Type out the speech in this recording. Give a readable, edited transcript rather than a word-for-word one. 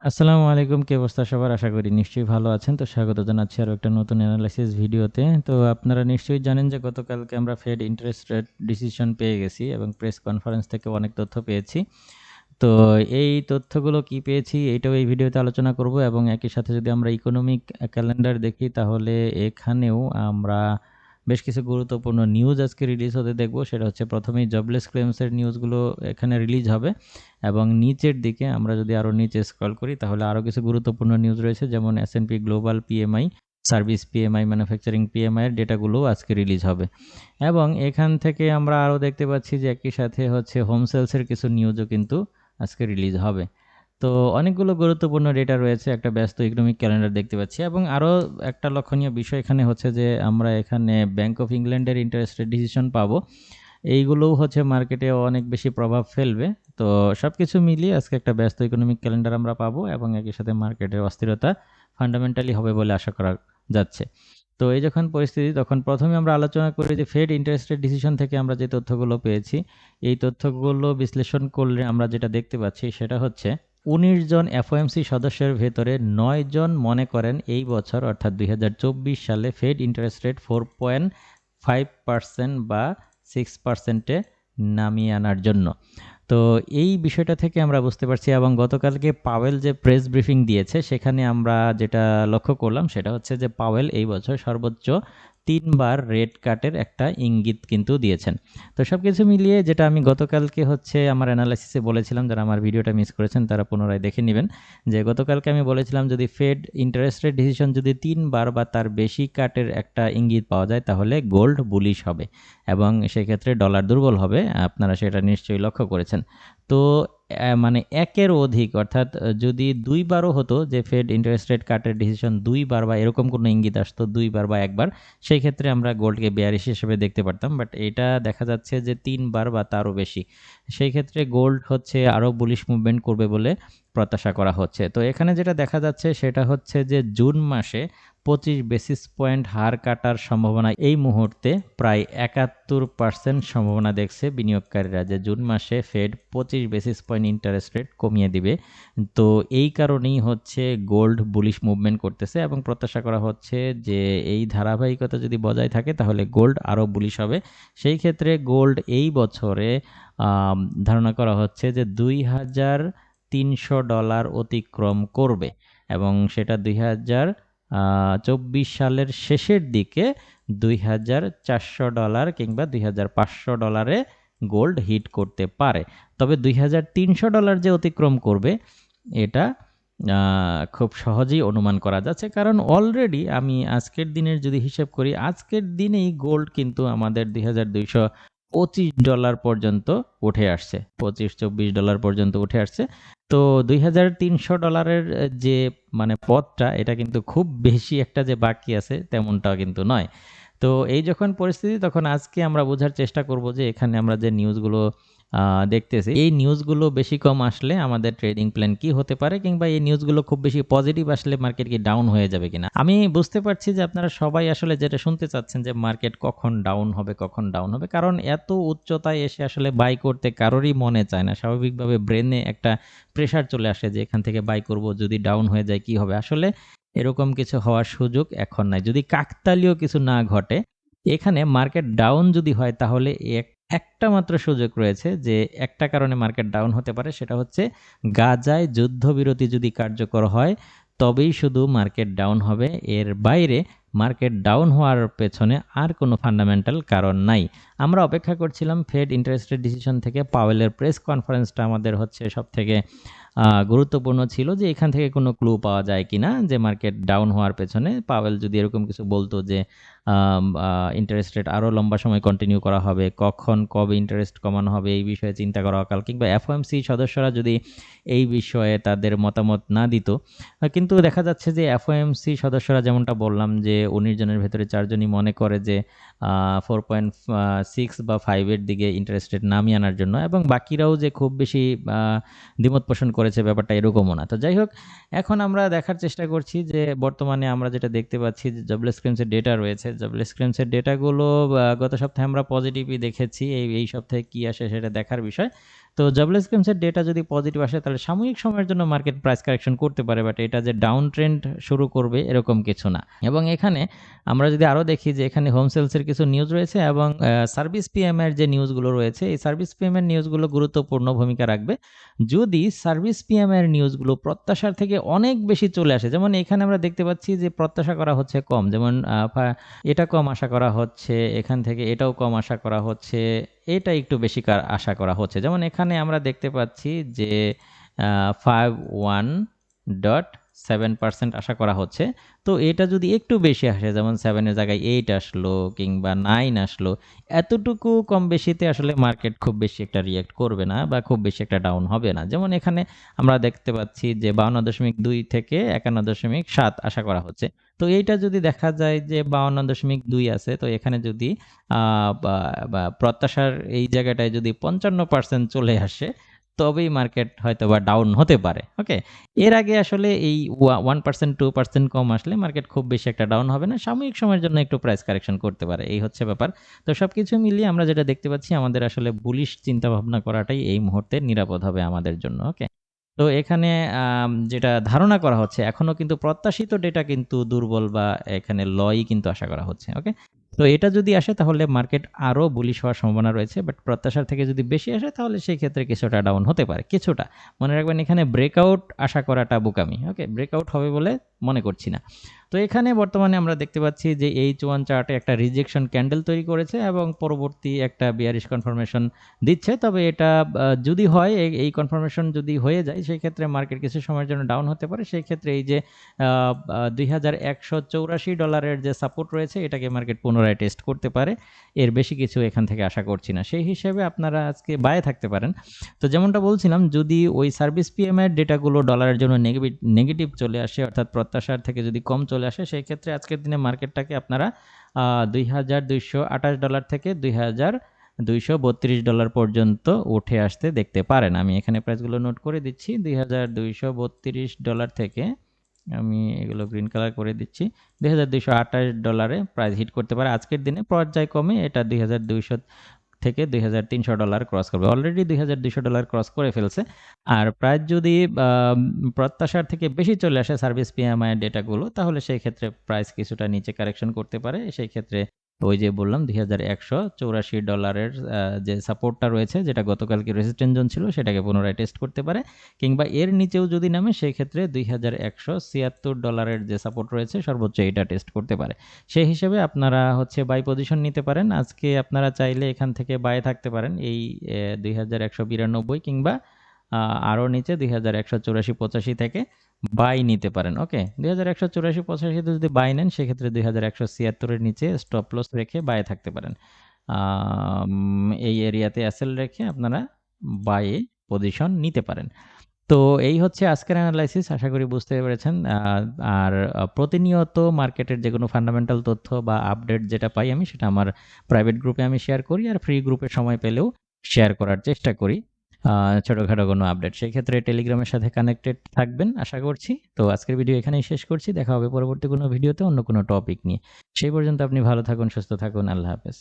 আসসালামু আলাইকুম, কি অবস্থা সবার? আশা করি নিশ্চয়ই ভালো আছেন। তো স্বাগত জানাচ্ছি আরও একটা নতুন অ্যানালাইসিস ভিডিওতে। তো আপনারা নিশ্চয়ই জানেন যে গতকালকে আমরা ফেড ইন্টারেস্ট রেট ডিসিশন পেয়ে গেছি এবং প্রেস কনফারেন্স থেকে অনেক তথ্য পেয়েছি। তো এই তথ্যগুলো কি পেয়েছি এটাও এই ভিডিওতে আলোচনা করব এবং একই সাথে যদি আমরা ইকোনমিক ক্যালেন্ডার দেখি তাহলে এখানেও আমরা বেশ কিছু গুরুত্বপূর্ণ নিউজ আজকে রিলিজ হতে দেখব। সেটা হচ্ছে প্রথমেই জবলেস ক্লেমসের নিউজগুলো এখানে রিলিজ হবে এবং নিচের দিকে আমরা যদি আরও নিচে স্ক্রল করি তাহলে আরও কিছু গুরুত্বপূর্ণ নিউজ রয়েছে, যেমন S&P global PMI, service PMI, manufacturing PMI এর ডেটাগুলোও আজকে রিলিজ হবে। এবং এখান থেকে আমরা আরও দেখতে পাচ্ছি যে একই সাথে হচ্ছে হোম সেলসের কিছু নিউজও কিন্তু আজকে রিলিজ হবে। তো অনেকগুলো গুরুত্বপূর্ণ ডেটা রয়েছে, একটা ব্যস্ত ইকোনমিক ক্যালেন্ডার দেখতে পাচ্ছি। এবং আরও একটা লক্ষণীয় বিষয় এখানে হচ্ছে যে আমরা এখানে ব্যাংক অফ ইংল্যান্ডের ইন্টারেস্ট রেট ডিসিশন পাবো। এইগুলোও হচ্ছে মার্কেটে অনেক বেশি প্রভাব ফেলবে। তো সব কিছু মিলিয়ে আজকে একটা ব্যস্ত ইকোনমিক ক্যালেন্ডার আমরা পাবো এবং একই সাথে মার্কেটের অস্থিরতা ফান্ডামেন্টালি হবে বলে আশা করা যাচ্ছে। তো এই যখন পরিস্থিতি, তখন প্রথমে আমরা আলোচনা করি যে ফেড ইন্টারেস্ট রেট ডিসিশন থেকে আমরা যে তথ্যগুলো পেয়েছি, এই তথ্যগুলো বিশ্লেষণ করলে আমরা যেটা দেখতে পাচ্ছি সেটা হচ্ছে 19 জন এফওএমসি সদস্যের ভেতরে 9 জন মনে করেন এই বছর অর্থাৎ 2024 সালে ফেড ইন্টারেস্ট রেট 4.5% বা 6%-এ নামিয়ে আনার জন্য। তো এই বিষয়টা থেকে আমরা বুঝতে পারছি এবং গতকালকে পাওয়েল যে প্রেস ব্রিফিং দিয়েছে সেখানে আমরা যেটা লক্ষ্য করলাম সেটা হচ্ছে যে পাওয়েল এই বছর সর্বোচ্চ 3বার রেট কাটের একটা ইঙ্গিত কিন্তু দিয়েছেন। তো সব কিছু মিলিয়ে যেটা আমি গতকালকে হচ্ছে আমার অ্যানালাইসিসে বলেছিলাম, যারা আমার ভিডিওটা মিস করেছেন তারা পুনরায় দেখে নেবেন, যে গতকালকে আমি বলেছিলাম যদি ফেড ইন্টারেস্ট রেট ডিসিশন যদি 3বার বা তার বেশি কাটের একটা ইঙ্গিত পাওয়া যায় তাহলে গোল্ড বুলিশ হবে এবং সেক্ষেত্রে ডলার দুর্বল হবে। আপনারা সেটা নিশ্চয়ই লক্ষ্য করেছেন। তো মানে একের অধিক অর্থাৎ যদি 2বারও হতো যে ফেড ইন্টারেস্ট রেট কাটের ডিসিশন 2বার বা এরকম কোনো ইঙ্গিত আসতো 2বার বা একবার, সেই ক্ষেত্রে আমরা গোল্ডকে বেয়ারিশ হিসেবে দেখতে পারতাম। বাট এটা দেখা যাচ্ছে যে 3বার বা তারও বেশি, সেই ক্ষেত্রে গোল্ড হচ্ছে আরও বুলিশ মুভমেন্ট করবে বলে প্রত্যাশা করা হচ্ছে। তো এখানে যেটা দেখা যাচ্ছে সেটা হচ্ছে যে জুন মাসে 25 বেসিস পয়েন্ট হার কাটার সম্ভাবনা এই মুহূর্তে প্রায় 71% সম্ভাবনা দেখছে বিনিয়োগকারীরা, যে জুন মাসে Fed 25 basis point interest rate কমিয়ে দিবে। তো এই কারণেই হচ্ছে গোল্ড বুলিশ মুভমেন্ট করতেছে এবং প্রত্যাশা করা হচ্ছে যে এই ধারাবাহিকতা যদি বজায় থাকে তাহলে গোল্ড আরও বুলিশ হবে। সেই ক্ষেত্রে গোল্ড এই বছরে ধারণা করা হচ্ছে যে $2,300 অতিক্রম করবে এবং সেটা 2024 সালের শেষের দিকে $2,400 কিংবা $2,500 গোল্ড হিট করতে পারে। তবে $2,300 যে অতিক্রম করবে এটা খুব সহজেই অনুমান করা যাচ্ছে, কারণ অলরেডি আমি আজকের দিনের যদি হিসেব করি, আজকের দিনেই গোল্ড কিন্তু আমাদের $2,225 পর্যন্ত উঠে আসছে, $25-24 পর্যন্ত উঠে আসছে। তো $2,300 যে মানে পথটা, এটা কিন্তু খুব বেশি একটা যে বাকি আছে তেমনটাও কিন্তু নয়। তো এই যখন পরিস্থিতি, তখন আজকে আমরা বোঝার চেষ্টা করব যে এখানে আমরা যে নিউজগুলো দেখতেছি, এই নিউজগুলো বেশি কম আসলে আমাদের ট্রেডিং প্ল্যান কি হতে পারে, কিংবা এই নিউজগুলো খুব বেশি পজিটিভ আসলে মার্কেট কি ডাউন হয়ে যাবে কিনা। আমি বুঝতে পারছি যে আপনারা সবাই আসলে যেটা শুনতে চাচ্ছেন যে মার্কেট কখন ডাউন হবে, কখন ডাউন হবে, কারণ এত উচ্চতায় এসে আসলে বাই করতে কারোরই মনে চায় না। স্বাভাবিকভাবে ব্রেনে একটা প্রেশার চলে আসে যে এখান থেকে বাই করব, যদি ডাউন হয়ে যায় কি হবে। আসলে এরকম কিছু হওয়ার সুযোগ এখন নাই, যদি কাকতালীয় কিছু না ঘটে। এখানে মার্কেট ডাউন যদি হয় তাহলে একটা মাত্র সুযোগ রয়েছে, যে একটা কারণে মার্কেট ডাউন হতে পারে, সেটা হচ্ছে গাজায় যুদ্ধবিরতি যদি কার্যকর হয় তবেই শুধু মার্কেট ডাউন হবে। এর বাইরে মার্কেট ডাউন হওয়ার পেছনে আর কোনো ফান্ডামেন্টাল কারণ নাই। আমরা অপেক্ষা করছিলাম ফেড ইন্টারেস্ট রেট ডিসিশন থেকে পাওয়েলের প্রেস কনফারেন্সটা আমাদের হচ্ছে সব থেকে গুরুত্বপূর্ণ ছিল, যে এখান থেকে কোনো ক্লু পাওয়া যায় কিনা যে মার্কেট ডাউন হওয়ার পেছনে পাওয়েল যদি এরকম কিছু বলতো যে ইন্টারেস্ট রেট আরও লম্বা সময় কন্টিনিউ করা হবে, কখন কবে ইন্টারেস্ট কমানো হবে এই বিষয়ে চিন্তা করা অকাল, কিংবা এফওএমসি সদস্যরা যদি এই বিষয়ে তাদের মতামত না দিত। কিন্তু দেখা যাচ্ছে যে এফওএমসি সদস্যরা, যেমনটা বললাম, যে 19 জনের ভেতরে 4 জনই মনে করে যে 4.6 বা 5-এর দিকে ইন্টারেস্ট রেট নামিয়ে আনার জন্য, এবং বাকিরাও যে খুব বেশি দ্বিমত পোষণ করেছে ব্যাপারটা এরকমও না। তো যাই হোক, এখন আমরা দেখার চেষ্টা করছি যে বর্তমানে আমরা যেটা দেখতে পাচ্ছি যে জবলেস ক্লেমসের ডেটা রয়েছে, জবলেস ক্লেমসের ডেটাগুলো গত সপ্তাহে আমরা পজিটিভই দেখেছি, এই সপ্তাহে কি আসে সেটা দেখার বিষয়। তো জবলেস ক্লেমসের ডেটা যদি পজিটিভ আসে তাহলে সাময়িক সময়ের জন্য মার্কেট প্রাইস কারেকশন করতে পারে, বাট এটা যে ডাউন ট্রেন্ড শুরু করবে এরকম কিছু না। এবং এখানে আমরা যদি আরও দেখি যে এখানে হোম সেলসের কিছু নিউজ রয়েছে এবং সার্ভিস পিএমআইয়ের যে নিউজগুলো রয়েছে, এই সার্ভিস পিএমআইয়ের নিউজগুলো গুরুত্বপূর্ণ ভূমিকা রাখবে। যদি সার্ভিস পিএমআইয়ের নিউজগুলো প্রত্যাশার থেকে অনেক বেশি চলে আসে, যেমন এখানে আমরা দেখতে পাচ্ছি যে প্রত্যাশা করা হচ্ছে কম, যেমন এটা কম আশা করা হচ্ছে, এখান থেকে এটাও কম আশা করা হচ্ছে, এটা একটু বেশি আশা করা হচ্ছে। যেমন এখানে আমরা দেখতে পাচ্ছি যে 51.7% আশা করা হচ্ছে। তো এটা যদি একটু বেশি আসে, যেমন 7-এর জায়গায় 8 আসলো কিংবা 9 আসলো, এতটুকু কম বেশিতে আসলে মার্কেট খুব বেশি একটা রিয়্যাক্ট করবে না বা খুব বেশি একটা ডাউন হবে না। যেমন এখানে আমরা দেখতে পাচ্ছি যে 52.2 থেকে 51.7 আশা করা হচ্ছে। তো এইটা যদি দেখা যায় যে 52.2 আছে, তো এখানে যদি বা প্রত্যাশার এই জায়গাটায় যদি 55% চলে আসে, তবেই মার্কেট হয়তো বা ডাউন হতে পারে। ওকে, এর আগে আসলে এই 1% 2% কম আসলে মার্কেট খুব বেশি একটা ডাউন হবে না, সাময়িক সময়ের জন্য একটু প্রাইস কারেকশন করতে পারে, এই হচ্ছে ব্যাপার। তো সবকিছু মিলিয়ে আমরা যেটা দেখতে পাচ্ছি, আমাদের আসলে বুলিশ চিন্তা ভাবনা করাটাই এই মুহূর্তে নিরাপদ হবে আমাদের জন্য। ওকে, তো এখানে যেটা ধারণা করা হচ্ছে, এখনো কিন্তু প্রত্যাশিত ডেটা কিন্তু দুর্বল বা এখানে লই কিন্তু আশা করা হচ্ছে। ওকে, তো এটা যদি আসে তাহলে মার্কেট আরও বুলিশ হওয়ার সম্ভাবনা রয়েছে, বাট প্রত্যাশার থেকে যদি বেশি আসে তাহলে সেই ক্ষেত্রে কিছুটা ডাউন হতে পারে। কিছুটা মনে রাখবেন, এখানে ব্রেকআউট আশা করাটা বোকামি। ওকে, ব্রেকআউট হবে বলে মনে করছি না। তো এখানে বর্তমানে আমরা দেখতে পাচ্ছি যে H1 চার্টে একটা রিজেকশন ক্যান্ডেল তৈরি করেছে এবং পরবর্তী একটা বিয়ারিশ কনফার্মেশন দিচ্ছে। তবে এটা যদি হয়, এই কনফার্মেশন যদি হয়ে যায়, সেই ক্ষেত্রে মার্কেট কিছু সময়ের জন্য ডাউন হতে পারে। সেই ক্ষেত্রে এই যে $2184 যে সাপোর্ট রয়েছে, এটাকে মার্কেট পুনরায় টেস্ট করতে পারে। এর বেশি কিছু এখান থেকে আশা করছি না। সেই হিসেবে আপনারা আজকে বায়ে থাকতে পারেন। তো যেমনটা বলছিলাম, যদি ওই সার্ভিস পিএমআইয়ের ডেটাগুলো ডলারের জন্য নেগেটিভ চলে আসে, অর্থাৎ প্রত্যাশার থেকে যদি কম চলে আসে, সেই ক্ষেত্রে আজকের দিনে মার্কেটটাকে আপনারা $2228 থেকে $2232 পর্যন্ত উঠে আসতে দেখতে পারেন। আমি এখানে প্রাইসগুলো নোট করে দিচ্ছি। $2232 থেকে, আমি এগুলো গ্রিন কালার করে দিচ্ছি, $2228 প্রাইস হিট করতে পারে আজকের দিনে। পর্যায়ক্রমে এটা 2200 থেকে $2300 ক্রস করবে। অলরেডি $2200 ক্রস করে ফেলছে। আর প্রাইস যদি প্রত্যাশার থেকে বেশি চলে আসে সার্ভিস পিএমআই ডেটাগুলো, তাহলে সেই ক্ষেত্রে প্রাইস কিছুটা নিচে কারেকশন করতে পারে। সেই ক্ষেত্রে ওই যে বললাম $2184 যে সাপোর্টটা রয়েছে, যেটা গতকালকে রেজিস্ট্যান্স জোন ছিল, সেটাকে পুনরায় টেস্ট করতে পারে, কিংবা এর নিচেও যদি নামে সেই ক্ষেত্রে $2176 যে সাপোর্ট রয়েছে সর্বোচ্চ, এটা টেস্ট করতে পারে। সেই হিসেবে আপনারা বাই পজিশন নিতে পারেন। আজকে আপনারা চাইলে এখান থেকে বায়ে থাকতে পারেন এই 2192 কিংবা আরও নিচে 2184-85 থেকে বাই নিতে পারেন। ওকে, 2184-85 যদি বাই নেন, সেক্ষেত্রে 2176-এর নিচে স্টপ লস রেখে বায়ে থাকতে পারেন। এই এরিয়াতে অ্যাসেল রেখে আপনারা বায়ে পজিশন নিতে পারেন। তো এই হচ্ছে আজকের অ্যানালাইসিস, আশা করি বুঝতে পেরেছেন। আর প্রতিনিয়ত মার্কেটের যে কোনো ফান্ডামেন্টাল তথ্য বা আপডেট যেটা পাই আমি, সেটা আমার প্রাইভেট গ্রুপে আমি শেয়ার করি, আর ফ্রি গ্রুপে সময় পেলেও শেয়ার করার চেষ্টা করি ছোটোখাটো কোনো আপডেট। সেই ক্ষেত্রে টেলিগ্রামের সাথে কানেক্টেড থাকবেন আশা করছি। তো আজকের ভিডিও এখানেই শেষ করছি, দেখা হবে পরবর্তী কোনো ভিডিওতে অন্য কোনো টপিক নিয়ে। সেই পর্যন্ত আপনি ভালো থাকুন, সুস্থ থাকুন, আল্লাহ হাফেজ।